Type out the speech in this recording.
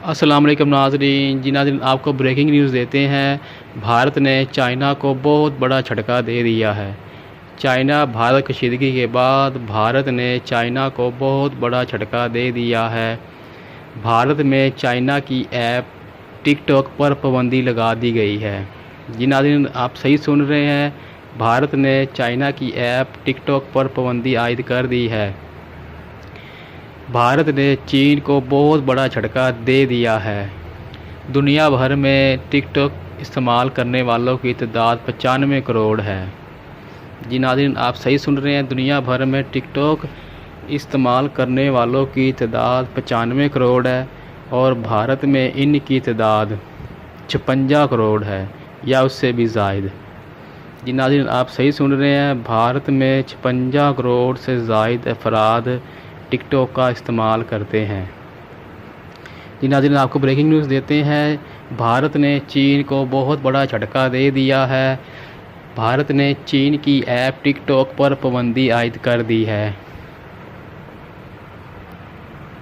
السلام علیکم ناظرین، ناظرین آپ کو بریکنگ نیوز دیتے ہیں۔ بھارت نے چائنا کو بہت بڑا جھٹکا دے دیا ہے۔ چائنا بھارت کشیدگی کے بعد بھارت نے چائنا کو بہت بڑا جھٹکا دے دیا ہے۔ بھارت میں چائنا کی ایپ ٹک ٹاک پر پابندی لگا دی گئی ہے۔ ناظرین آپ صحیح سن رہے ہیں، بھارت نے چائنا کی ایپ ٹک ٹاک پر پابندی عائد کر دی ہے۔ بھارت نے چین کو بہت بڑا جھٹکا دے دیا ہے۔ دنیا بھر میں ٹک ٹاک استعمال کرنے والوں کی تعداد 95 کروڑ ہے۔ ناظرین آپ صحیح سن رہے ہیں، دنیا بھر میں ٹک ٹاک استعمال کرنے والوں کی تعداد 95 کروڑ ہے اور بھارت میں ان کی تعداد 56 کروڑ ہے یا اس سے بھی زائد۔ ناظرین آپ صحیح سن رہے ہیں، بھارت میں 56 کروڑ سے زائد افراد ٹک ٹاک کا استعمال کرتے ہیں۔ ناظرین آپ کو بریکنگ نیوز دیتے ہیں، بھارت نے چین کو بہت بڑا جھٹکا دے دیا ہے۔ بھارت نے چین کی ایپ ٹک ٹاک پر پابندی عائد کر دی ہے۔